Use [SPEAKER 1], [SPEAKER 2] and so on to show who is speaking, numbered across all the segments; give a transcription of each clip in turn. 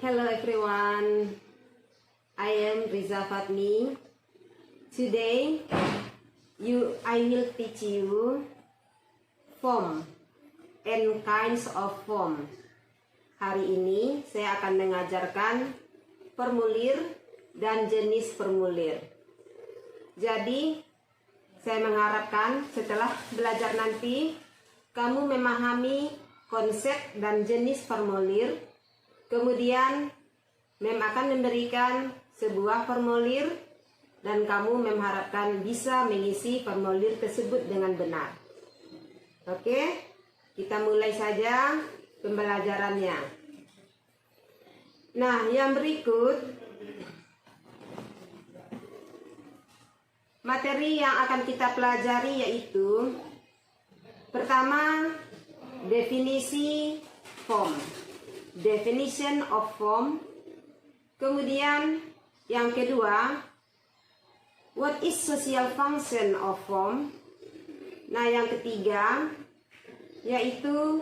[SPEAKER 1] Hello everyone, I am Riza Fatmi. Today, I will teach you form and kinds of form. Hari ini saya akan mengajarkan formulir dan jenis formulir. Jadi, saya mengharapkan setelah belajar nanti, kamu memahami konsep dan jenis formulir. Kemudian, Mem akan memberikan sebuah formulir dan kamu mengharapkan bisa mengisi formulir tersebut dengan benar. Oke, kita mulai saja pembelajarannya. Nah, yang berikut materi yang akan kita pelajari yaitu pertama, definisi form. Definition of form. Kemudian yang kedua, what is social function of form. Nah, yang ketiga yaitu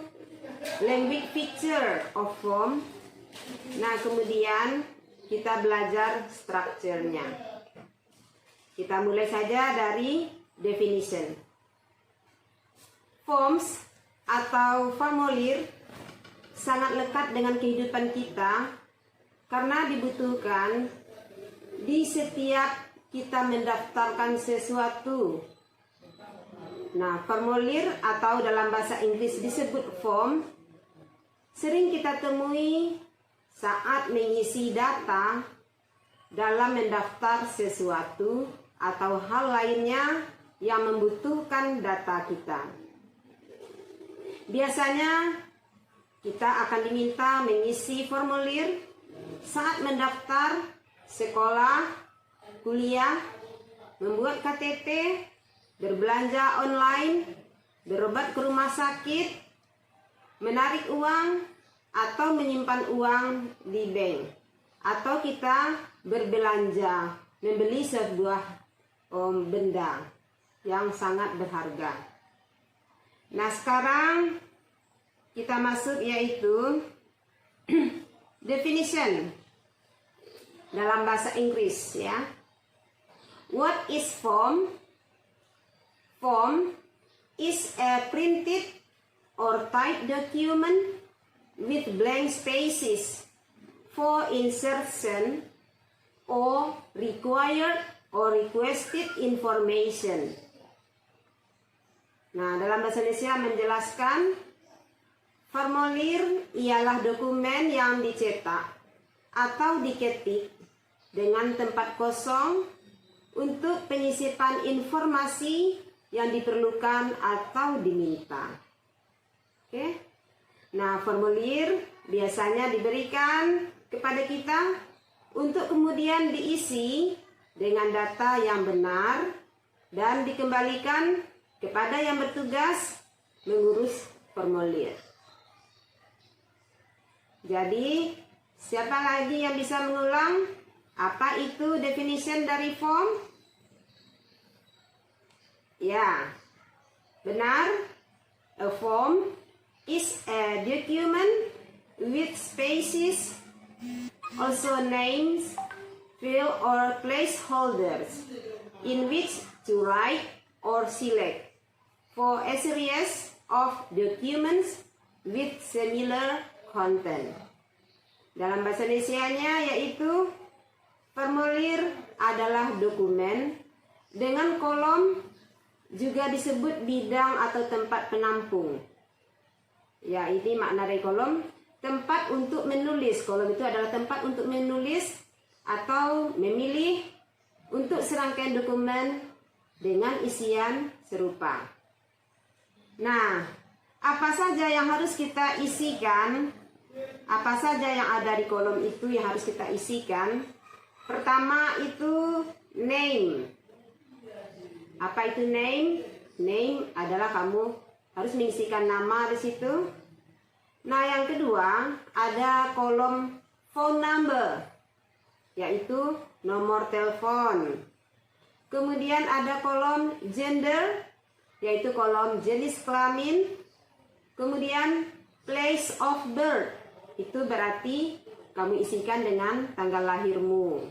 [SPEAKER 1] language feature of form. Nah, kemudian kita belajar strukturnya. Kita mulai saja dari definition. Forms atau formulir sangat lekat dengan kehidupan kita karena dibutuhkan di setiap kita mendaftarkan sesuatu. Nah, formulir atau dalam bahasa Inggris disebut form sering kita temui saat mengisi data dalam mendaftar sesuatu atau hal lainnya yang membutuhkan data kita. Biasanya kita akan diminta mengisi formulir saat mendaftar sekolah, kuliah, membuat KTP, berbelanja online, berobat ke rumah sakit, menarik uang, atau menyimpan uang di bank. Atau kita berbelanja, membeli sebuah benda yang sangat berharga. Nah, sekarang kita masuk yaitu definition dalam bahasa Inggris ya. What is form? Form is a printed or typed document with blank spaces for insertion or required or requested information. Nah, dalam bahasa Indonesia menjelaskan formulir ialah dokumen yang dicetak atau diketik dengan tempat kosong untuk penyisipan informasi yang diperlukan atau diminta. Oke. Nah, formulir biasanya diberikan kepada kita untuk kemudian diisi dengan data yang benar dan dikembalikan kepada yang bertugas mengurus formulir. Jadi, siapa lagi yang bisa mengulang apa itu definition dari form? Ya, benar. A form is a document with spaces, also names, field or placeholders, in which to write or select for a series of documents with similar content. Dalam bahasa Indonesianya yaitu formulir adalah dokumen dengan kolom, juga disebut bidang atau tempat penampung. Ya, ini makna dari kolom, tempat untuk menulis. Kolom itu adalah tempat untuk menulis atau memilih untuk serangkaian dokumen dengan isian serupa. Nah, apa saja yang harus kita isikan? Apa saja yang ada di kolom itu yang harus kita isikan? Pertama itu name. Apa itu name? Name adalah kamu harus mengisikan nama di situ. Nah, yang kedua ada kolom phone number, yaitu nomor telepon. Kemudian ada kolom gender, yaitu kolom jenis kelamin. Kemudian place of birth, itu berarti kamu isikan dengan tanggal lahirmu.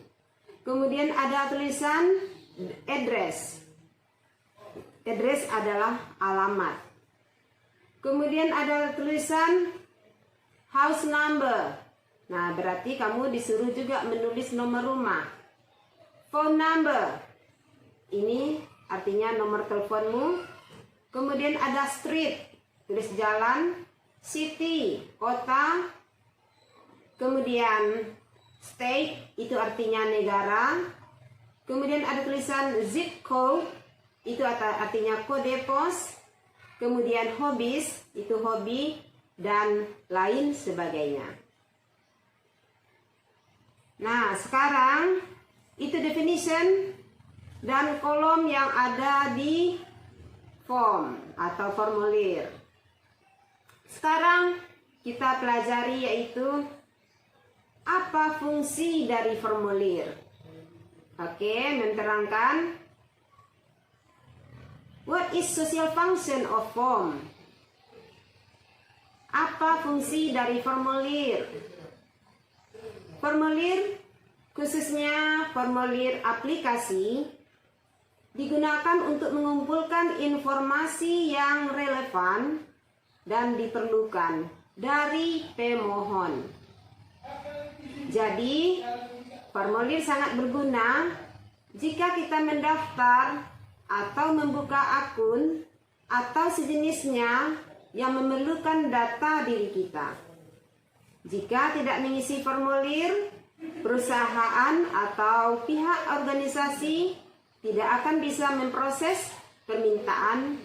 [SPEAKER 1] Kemudian ada tulisan address. Address adalah alamat. Kemudian ada tulisan house number. Nah, berarti kamu disuruh juga menulis nomor rumah. Phone number. Ini artinya nomor teleponmu. Kemudian ada street, tulis jalan. City, kota. Kemudian state, itu artinya negara. Kemudian ada tulisan zip code, itu artinya kode pos. Kemudian hobbies, itu hobi, dan lain sebagainya. Nah, sekarang itu definition dan kolom yang ada di form atau formulir. Sekarang kita pelajari yaitu apa fungsi dari formulir. Oke, menerangkan what is social function of form. Apa fungsi dari formulir? Formulir, khususnya formulir aplikasi, digunakan untuk mengumpulkan informasi yang relevan dan diperlukan dari pemohon. Jadi, formulir sangat berguna jika kita mendaftar atau membuka akun atau sejenisnya yang memerlukan data diri kita. Jika tidak mengisi formulir, perusahaan atau pihak organisasi tidak akan bisa memproses permintaan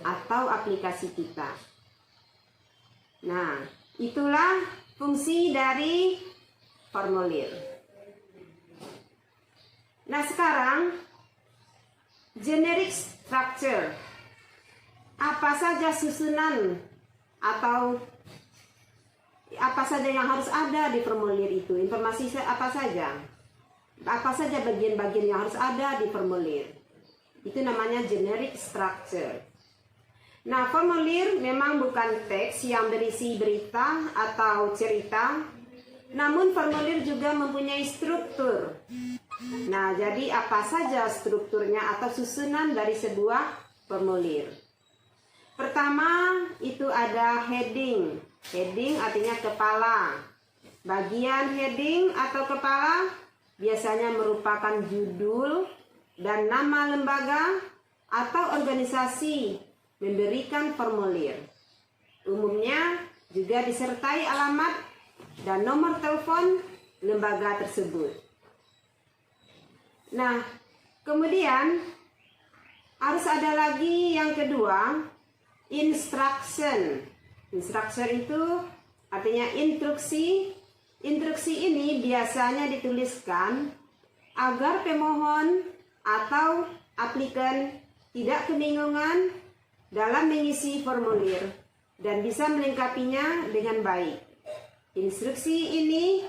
[SPEAKER 1] atau aplikasi kita. Nah, itulah fungsi dari formulir. Nah, sekarang generic structure. Apa saja susunan atau apa saja yang harus ada di formulir itu? Informasi apa saja? Apa saja bagian-bagian yang harus ada di formulir? Itu namanya generic structure. Nah, formulir memang bukan teks yang berisi berita atau cerita, namun formulir juga mempunyai struktur. Nah, jadi apa saja strukturnya atau susunan dari sebuah formulir? Pertama, itu ada heading. Heading artinya kepala. Bagian heading atau kepala biasanya merupakan judul dan nama lembaga atau organisasi memberikan formulir. Umumnya juga disertai alamat dan nomor telepon lembaga tersebut. Nah, kemudian harus ada lagi yang kedua, instruction. Instruction itu artinya instruksi. Instruksi ini biasanya dituliskan agar pemohon atau aplikan tidak kebingungan dalam mengisi formulir dan bisa melengkapinya dengan baik. Instruksi ini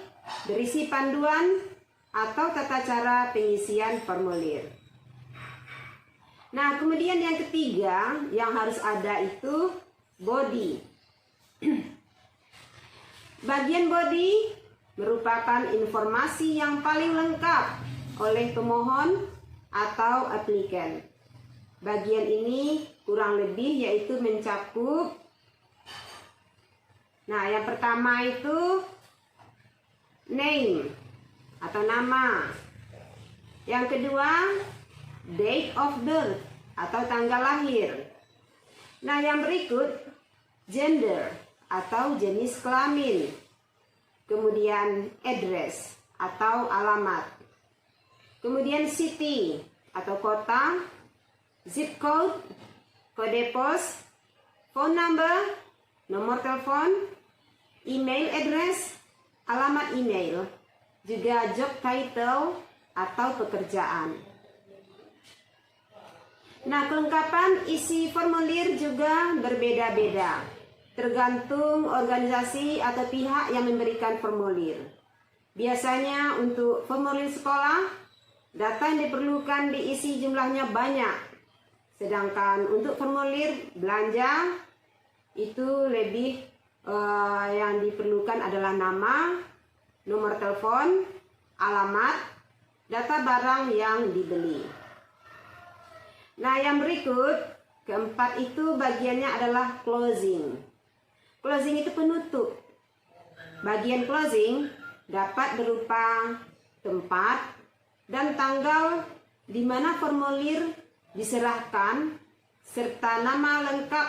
[SPEAKER 1] berisi panduan atau tata cara pengisian formulir. Nah, kemudian yang ketiga yang harus ada itu body. Bagian body merupakan informasi yang paling lengkap oleh pemohon atau aplikan. Bagian ini kurang lebih yaitu mencakup, nah yang pertama itu name atau nama. Yang kedua date of birth atau tanggal lahir. Nah, yang berikut gender atau jenis kelamin. Kemudian address atau alamat. Kemudian city atau kota, zip code, kode pos, phone number, nomor telepon, email address, alamat email, juga job title atau pekerjaan. Nah, kelengkapan isi formulir juga berbeda-beda, tergantung organisasi atau pihak yang memberikan formulir. Biasanya untuk formulir sekolah, data yang diperlukan diisi jumlahnya banyak. Sedangkan untuk formulir belanja, itu lebih yang diperlukan adalah nama, nomor telepon, alamat, data barang yang dibeli. Nah, yang berikut, keempat itu bagiannya adalah closing. Closing itu penutup. Bagian closing dapat berupa tempat dan tanggal di mana formulir diserahkan, serta nama lengkap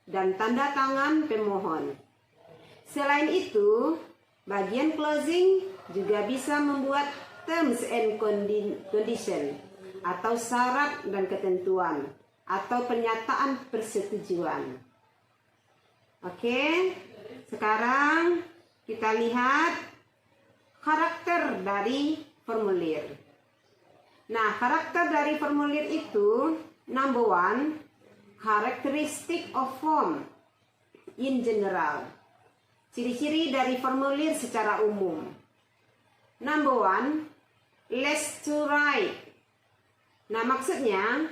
[SPEAKER 1] dan tanda tangan pemohon. Selain itu, bagian closing juga bisa membuat terms and condition atau syarat dan ketentuan atau pernyataan persetujuan. Oke, sekarang kita lihat karakter dari formulir. Nah, karakter dari formulir itu, number one, characteristic of form in general. Ciri-ciri dari formulir secara umum. Number one, less to write. Nah, maksudnya,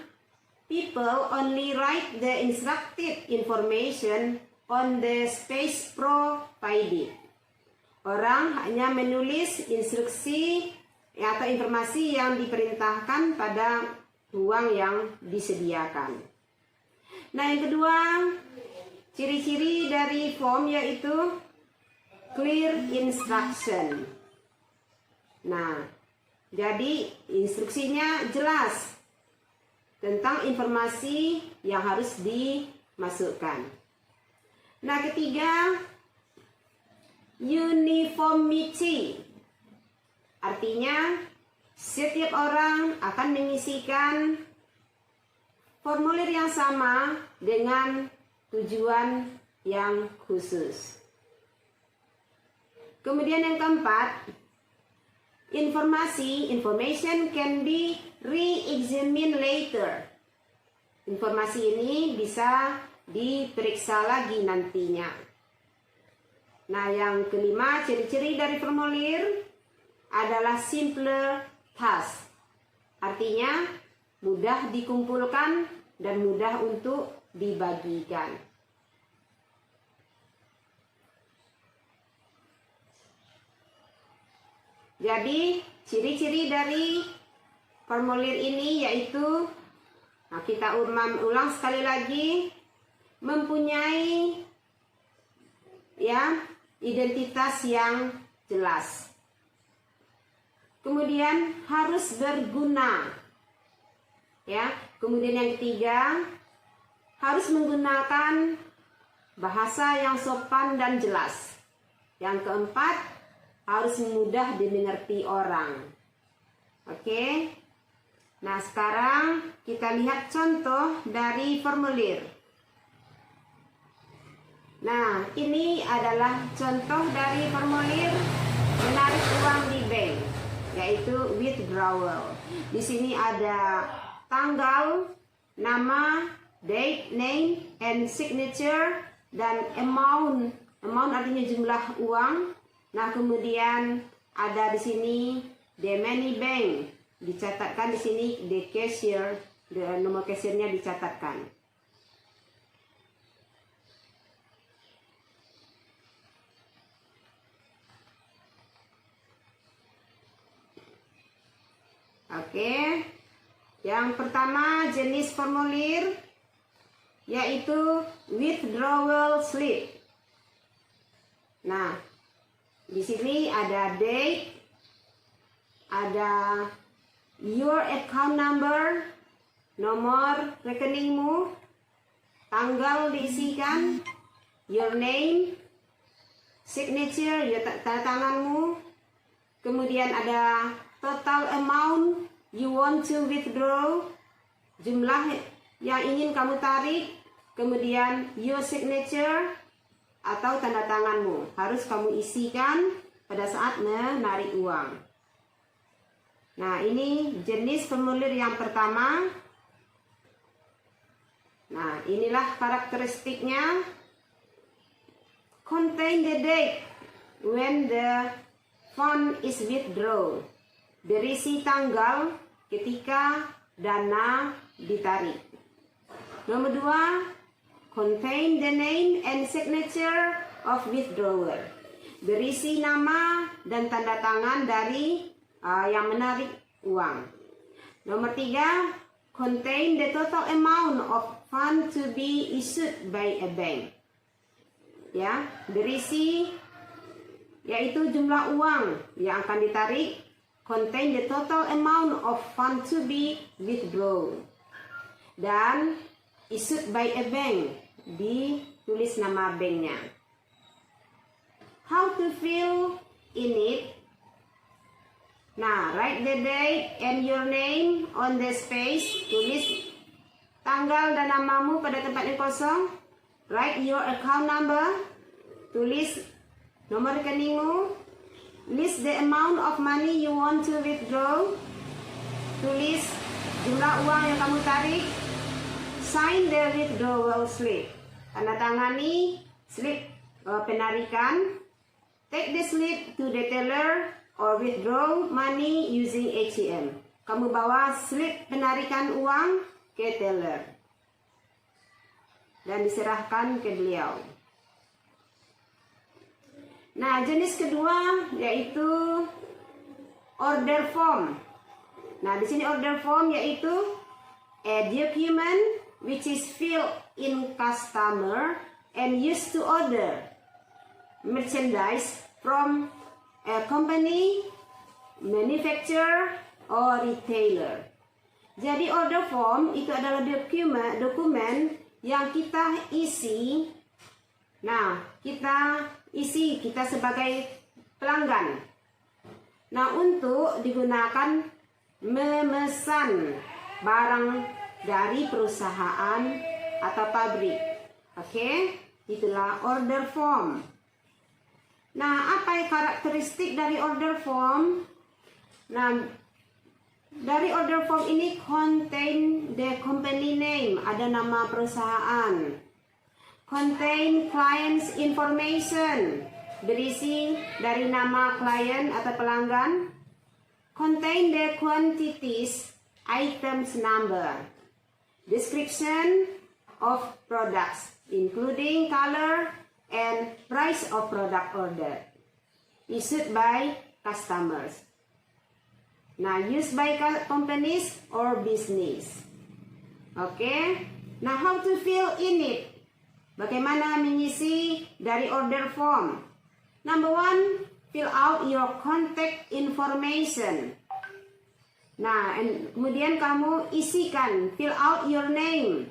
[SPEAKER 1] people only write the instructed information on the space provided. Orang hanya menulis instruksi atau informasi yang diperintahkan pada ruang yang disediakan. Nah, yang kedua, ciri-ciri dari form yaitu clear instruction. Nah, jadi instruksinya jelas tentang informasi yang harus dimasukkan. Nah, ketiga, uniformity. Artinya, setiap orang akan mengisikan formulir yang sama dengan tujuan yang khusus. Kemudian yang keempat, information can be re-examined later. Informasi ini bisa diperiksa lagi nantinya. Nah, yang kelima, ciri-ciri dari formulir adalah simpler task. Artinya, mudah dikumpulkan dan mudah untuk dibagikan. Jadi, ciri-ciri dari formulir ini yaitu, nah, kita ulang sekali lagi, mempunyai identitas yang jelas. Kemudian harus berguna. Kemudian yang ketiga, harus menggunakan bahasa yang sopan dan jelas. Yang keempat, harus mudah dimengerti orang. Oke. Nah, sekarang kita lihat contoh dari formulir. Nah, ini adalah contoh dari formulir menarik uang di bank, yaitu withdrawal. Di sini ada tanggal, nama, date, name, and signature, dan amount. Amount artinya jumlah uang. Nah, kemudian ada di sini the money bank, dicatatkan di sini the cashier, nomor kasirnya dicatatkan. Oke. Yang pertama jenis formulir yaitu withdrawal slip. Nah, di sini ada date, ada your account number, nomor rekeningmu, tanggal diisikan, your name, signature, tanda tanganmu, kemudian ada total amount you want to withdraw, jumlah yang ingin kamu tarik, kemudian your signature, atau tanda tanganmu harus kamu isikan pada saat menarik uang. Nah, ini jenis formulir yang pertama. Nah, inilah karakteristiknya. Contain the date when the fund is withdrawn. Berisi tanggal ketika dana ditarik. Nomor 2, contain the name and signature of withdrawer. berisi nama dan tanda tangan dari yang menarik uang. Nomor 3, contain the total amount of fund to be issued by a bank. Ya, berisi yaitu jumlah uang yang akan ditarik. Contain the total amount of fund to be withdrawn. Dan issued by a bank, ditulis nama banknya. How to fill in it? Nah, write the date and your name on the space. Tulis tanggal dan namamu pada tempat yang kosong. Write your account number. Tulis nomor rekeningmu. List the amount of money you want to withdraw. Tulis jumlah uang yang kamu tarik. Sign the withdrawal slip. Tanda tangani slip penarikan. Take the slip to the teller or withdraw money using ATM. Kamu bawa slip penarikan uang ke teller dan diserahkan ke beliau. Nah, jenis kedua yaitu order form. Nah, di sini order form yaitu a document which is filled in customer and used to order merchandise from a company, manufacturer, or retailer. Jadi order form itu adalah dokumen yang kita isi. Nah, kita sebagai pelanggan. Nah, untuk digunakan memesan barang dari perusahaan atau pabrik. Oke, itulah order form. Nah, apa karakteristik dari order form? Nah, dari order form ini contain the company name, ada nama perusahaan. Contain client's information, berisi dari nama klien atau pelanggan. Contain the quantities, items number. Description of products, including color and price of product order. Issued by customers. Nah, used by companies or business. Oke. Nah, how to fill in it? Bagaimana mengisi dari order form? Number 1, fill out your contact information. Nah, kemudian kamu isikan, fill out your name,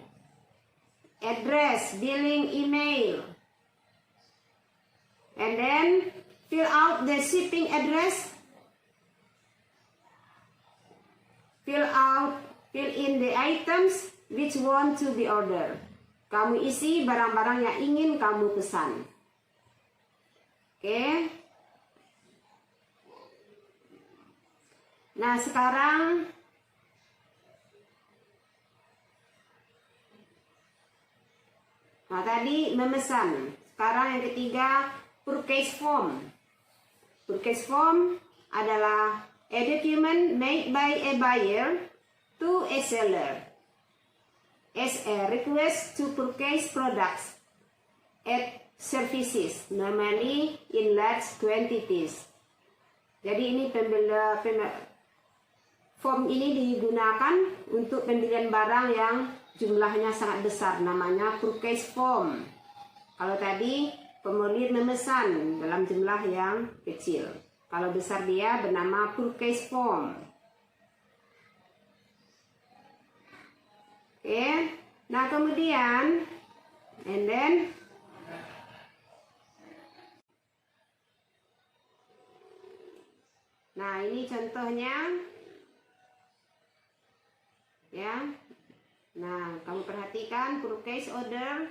[SPEAKER 1] address, billing, email. And then fill out the shipping address. Fill in the items which want to be ordered. Kamu isi barang-barang yang ingin kamu pesan. Oke. Nah, sekarang tadi memesan. Sekarang yang ketiga, purchase form. Purchase form adalah a document made by a buyer to a seller as a request to purchase products and services, normally in large quantities. Jadi ini form ini digunakan untuk pembelian barang yang jumlahnya sangat besar, namanya purchase form. Kalau tadi pemulir memesan dalam jumlah yang kecil. Kalau besar dia bernama purchase form. Oke. Nah, kemudian and then nah, ini contohnya. Ya. Nah, kamu perhatikan purchase order,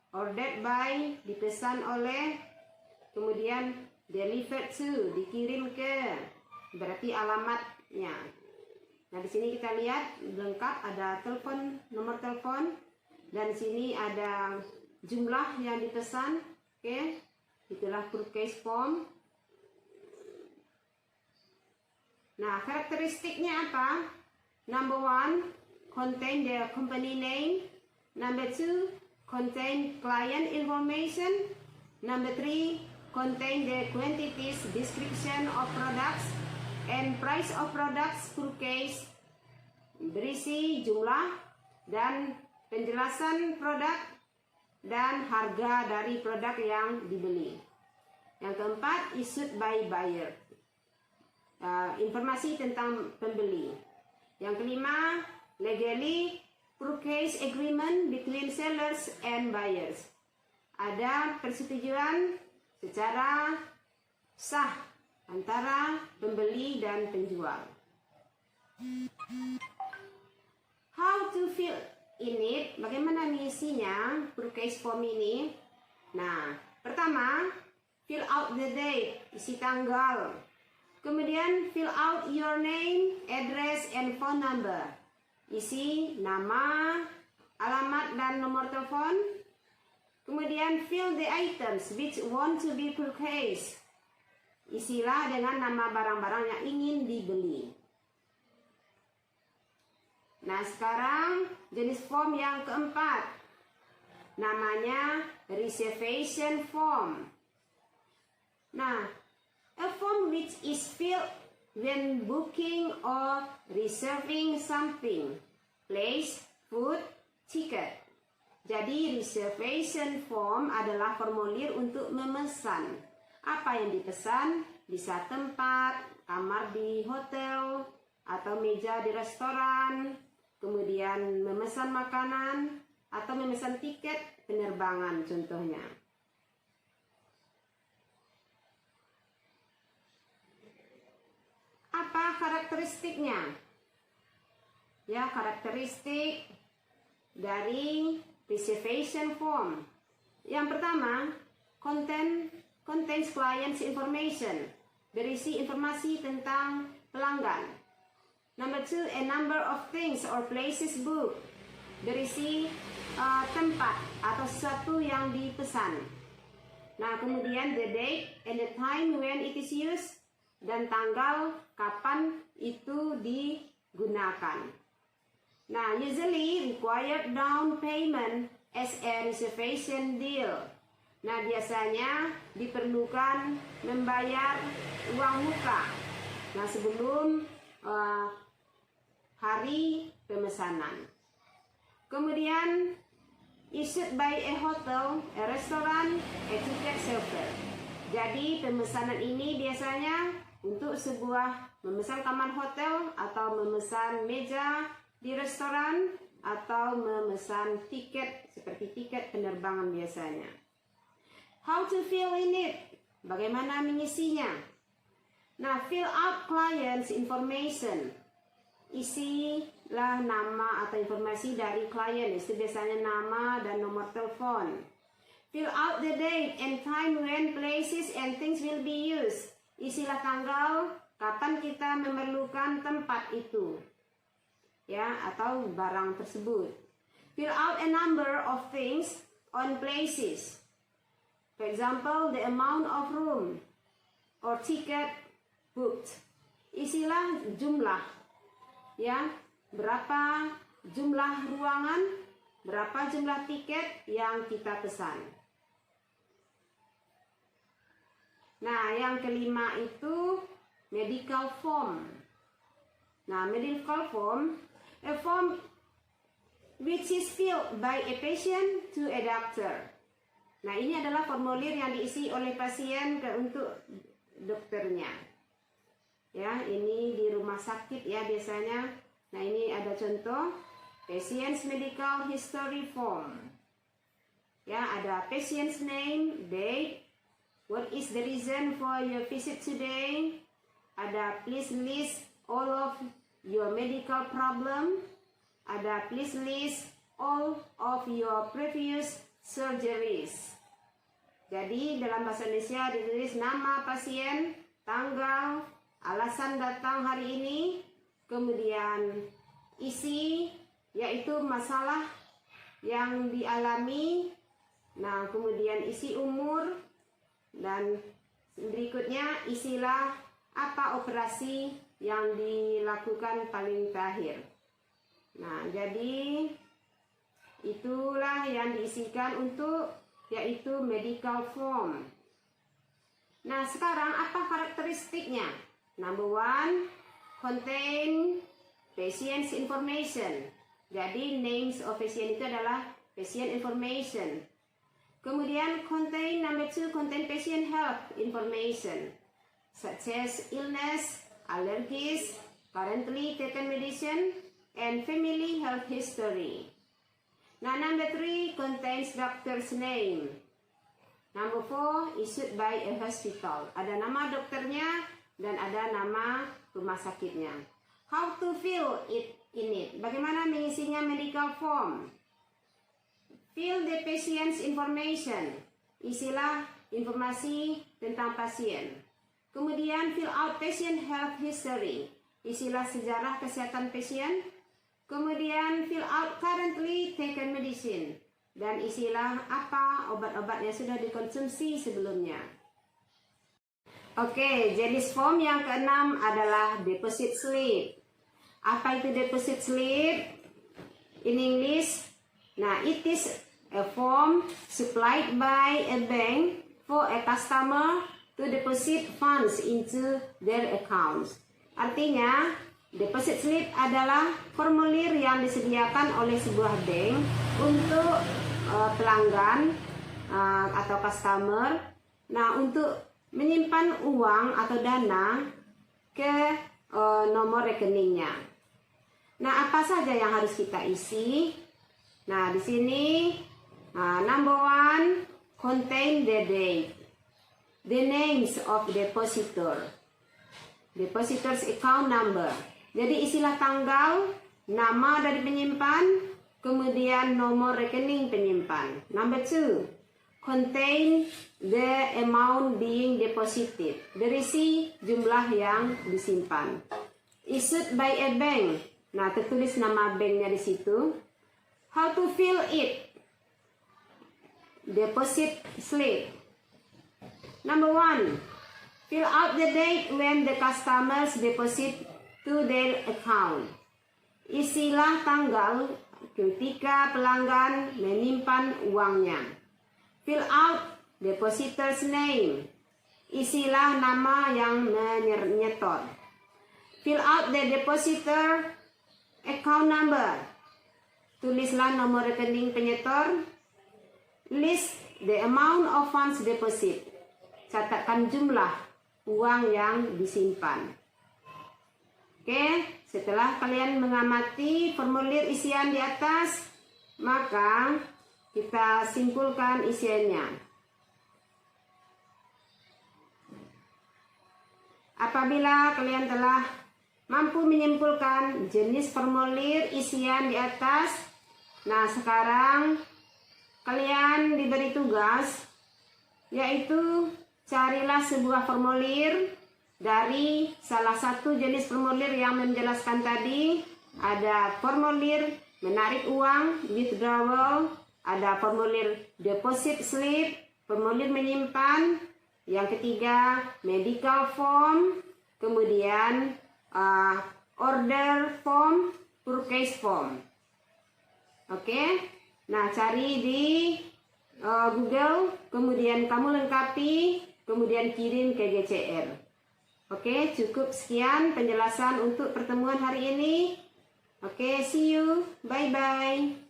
[SPEAKER 1] ordered by, dipesan oleh, kemudian delivered to, dikirim ke, berarti alamatnya. Nah, di sini kita lihat lengkap ada telepon, nomor telepon, dan di sini ada jumlah yang dipesan. Oke, itulah purchase form. Nah, karakteristiknya apa? Number 1, contain the company name. Number 2, contain client information. Number 3, contain the quantities, description of products, and price of products purchased, berisi jumlah dan penjelasan produk dan harga dari produk yang dibeli. Yang keempat, issued by buyer, informasi tentang pembeli. Yang kelima, legally purchase agreement between sellers and buyers, ada persetujuan secara sah antara pembeli dan penjual. How to fill in it, bagaimana mengisinya purchase form ini? Nah, pertama, fill out the date, isi tanggal. Kemudian fill out your name, address, and phone number, isi nama, alamat, dan nomor telepon. Kemudian fill the items which want to be purchased, isilah dengan nama barang-barang yang ingin dibeli. Nah, sekarang jenis form yang keempat, namanya reservation form. Nah, a form which is filled when booking or reserving something, place, food, ticket. Jadi reservation form adalah formulir untuk memesan. Apa yang dipesan? Bisa tempat, kamar di hotel, atau meja di restoran, kemudian memesan makanan, atau memesan tiket penerbangan contohnya. Apa karakteristiknya? Ya, karakteristik dari reservation form. Yang pertama, contains client's information, berisi informasi tentang pelanggan. Number two, a number of things or places booked, berisi tempat atau sesuatu yang dipesan. Nah, kemudian the date and the time when it is used, dan tanggal kapan itu digunakan. Nah, usually required down payment as a reservation deal. Nah, biasanya diperlukan membayar uang muka. Nah, sebelum hari pemesanan. Kemudian issued by a hotel, a restaurant, a ticket server. Jadi pemesanan ini biasanya untuk sebuah memesan kamar hotel atau memesan meja di restoran atau memesan tiket seperti tiket penerbangan biasanya. How to fill in it? Bagaimana mengisinya? Nah, fill out client's information. Isilah nama atau informasi dari klien. Itu biasanya nama dan nomor telepon. Fill out the date and time when places and things will be used. Isilah tanggal kapan kita memerlukan tempat itu, ya, atau barang tersebut. Fill out a number of things on places. For example, the amount of room or ticket booked. Isilah jumlah, ya, berapa jumlah ruangan, berapa jumlah tiket yang kita pesan. Nah, yang kelima itu medical form. Nah, medical form, a form which is filled by a patient to a doctor. Nah, ini adalah formulir yang diisi oleh pasien untuk dokternya. Ya, ini di rumah sakit ya biasanya. Nah, ini ada contoh patient's medical history form. Ya, ada patient's name, date, what is the reason for your visit today? Ada please list all of your medical problem. Ada please list all of your previous surgeries. Jadi dalam bahasa Indonesia ditulis nama pasien, tanggal, alasan datang hari ini, kemudian isi yaitu masalah yang dialami, nah kemudian isi umur, dan berikutnya isilah apa operasi yang dilakukan paling terakhir. Nah, jadi itulah yang diisikan untuk yaitu medical form. Nah, sekarang apa karakteristiknya? Number one, contain patient information. Jadi names of patient itu adalah patient information. Kemudian contain number two, contain patient health information such as illness, allergies, currently taken medicine, and family health history. Now number three contains doctor's name. Number four, issued by a hospital. Ada nama dokternya dan ada nama rumah sakitnya. How to fill it in it? Bagaimana mengisinya medical form? Fill the patient's information. Isilah informasi tentang pasien. Kemudian fill out patient health history. Isilah sejarah kesehatan pasien. Kemudian fill out currently taken medicine. Dan isilah apa obat-obat yang sudah dikonsumsi sebelumnya. Oke, jenis form yang keenam adalah deposit slip. Apa itu deposit slip? In English, nah, it is a form supplied by a bank for a customer to deposit funds into their accounts. Artinya, deposit slip adalah formulir yang disediakan oleh sebuah bank untuk pelanggan atau customer, nah, untuk menyimpan uang atau dana ke nomor rekeningnya. Nah, apa saja yang harus kita isi? Nah, di sini number one, contain the date, the names of depositor, depositor's account number. Jadi isilah tanggal, nama dari penyimpan, kemudian nomor rekening penyimpan. Number two, contain the amount being deposited. Berisi jumlah yang disimpan. Issued by a bank. Nah, tertulis nama banknya di situ. How to fill it? Deposit slip. Number one, fill out the date when the customers deposit to their account. Isilah tanggal ketika pelanggan menyimpan uangnya. Fill out depositor's name. Isilah nama yang menyetor. Fill out the depositor account number. Tulislah nomor rekening penyetor. List the amount of funds deposit. Catatkan jumlah uang yang disimpan. Oke, setelah kalian mengamati formulir isian di atas, maka kita simpulkan isiannya. Apabila kalian telah mampu menyimpulkan jenis formulir isian di atas, nah, sekarang kalian diberi tugas, yaitu carilah sebuah formulir dari salah satu jenis formulir yang menjelaskan tadi. Ada formulir menarik uang, withdrawal, ada formulir deposit slip, formulir menyimpan, yang ketiga medical form, kemudian order form, purchase form. Oke, nah, cari di Google, kemudian kamu lengkapi, kemudian kirim ke GCR. Oke, cukup sekian penjelasan untuk pertemuan hari ini. Oke, see you. Bye-bye.